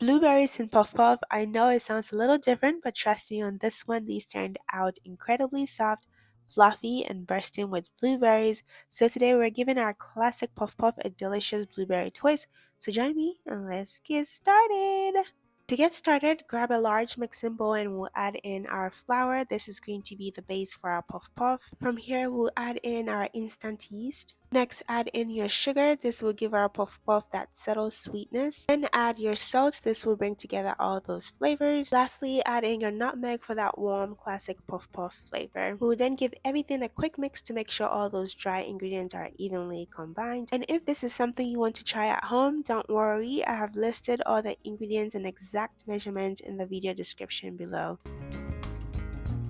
Blueberries and puff puff. I know it sounds a little different, but trust me on this one, these turned out incredibly soft, fluffy, and bursting with blueberries. So today we're giving our classic puff puff a delicious blueberry twist. So join me and let's get started. To get started, grab a large mixing bowl and we'll add in our flour. This is going to be the base for our puff puff. From here, we'll add in our instant yeast. Next, add in your sugar. This will give our puff puff that subtle sweetness. Then add your salt. This will bring together all those flavors. Lastly, add in your nutmeg for that warm, classic puff puff flavor. We will then give everything a quick mix to make sure all those dry ingredients are evenly combined. And if this is something you want to try at home, don't worry. I have listed all the ingredients and exact measurements in the video description below.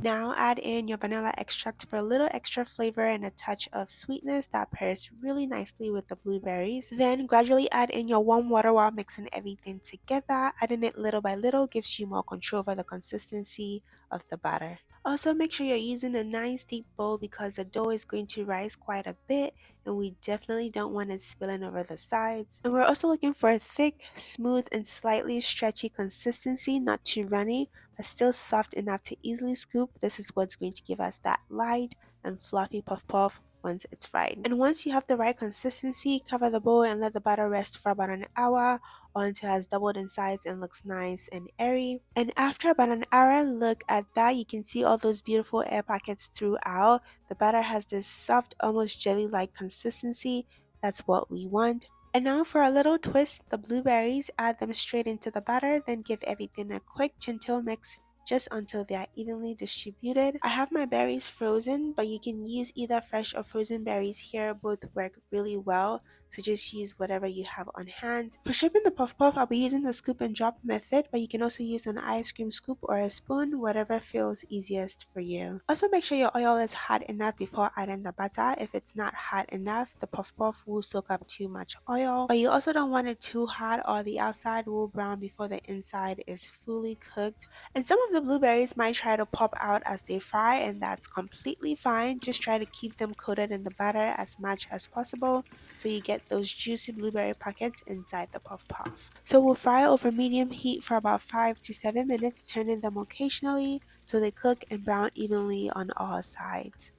Now add in your vanilla extract for a little extra flavor and a touch of sweetness that pairs really nicely with the blueberries. Then gradually add in your warm water while mixing everything together. Adding it little by little gives you more control over the consistency of the batter. Also make sure you're using a nice deep bowl because the dough is going to rise quite a bit and we definitely don't want it spilling over the sides. And we're also looking for a thick, smooth, and slightly stretchy consistency, not too runny, but still soft enough to easily scoop. This is what's going to give us that light and fluffy puff puff once it's fried. And once you have the right consistency, cover the bowl and let the batter rest for about an hour or until it has doubled in size and looks nice and airy. And after about an hour, look at that. You can see all those beautiful air pockets throughout. The batter has this soft, almost jelly-like consistency. That's what we want. And now for a little twist, the blueberries, add them straight into the batter, then give everything a quick gentle mix just until they are evenly distributed. I have my berries frozen, but you can use either fresh or frozen berries here. Both work really well, so just use whatever you have on hand. For shaping the puff puff, I'll be using the scoop and drop method, but you can also use an ice cream scoop or a spoon, whatever feels easiest for you. Also make sure your oil is hot enough before adding the butter. If it's not hot enough, the puff puff will soak up too much oil, but you also don't want it too hot or the outside will brown before the inside is fully cooked. And some of the blueberries might try to pop out as they fry, and that's completely fine. Just try to keep them coated in the batter as much as possible so you get those juicy blueberry pockets inside the puff puff. So we'll fry over medium heat for about 5 to 7 minutes, turning them occasionally so they cook and brown evenly on all sides.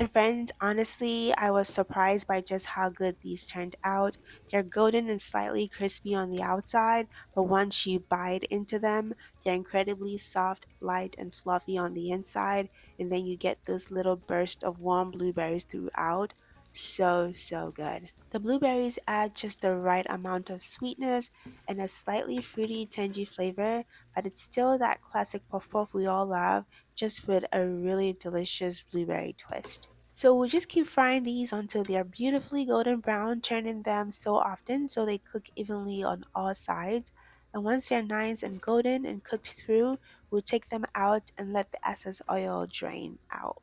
And friends, honestly, I was surprised by just how good these turned out. They're golden and slightly crispy on the outside, but once you bite into them, they're incredibly soft, light, and fluffy on the inside, and then you get this little burst of warm blueberries throughout. So good. The blueberries add just the right amount of sweetness and a slightly fruity, tangy flavor, but it's still that classic puff puff we all love, just with a really delicious blueberry twist. So we'll just keep frying these until they are beautifully golden brown, turning them so often so they cook evenly on all sides. And once they're nice and golden and cooked through, we'll take them out and let the excess oil drain out.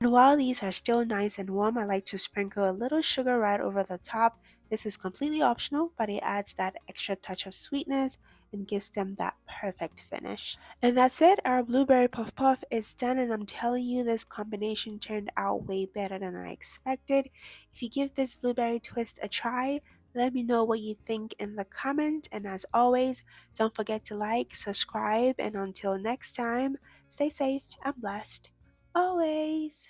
And while these are still nice and warm, I like to sprinkle a little sugar right over the top. This is completely optional, but it adds that extra touch of sweetness and gives them that perfect finish. And that's it, our blueberry puff puff is done, and I'm telling you this combination turned out way better than I expected. If you give this blueberry twist a try, let me know what you think in the comment, and as always, don't forget to like, subscribe, and until next time, stay safe and blessed. Always.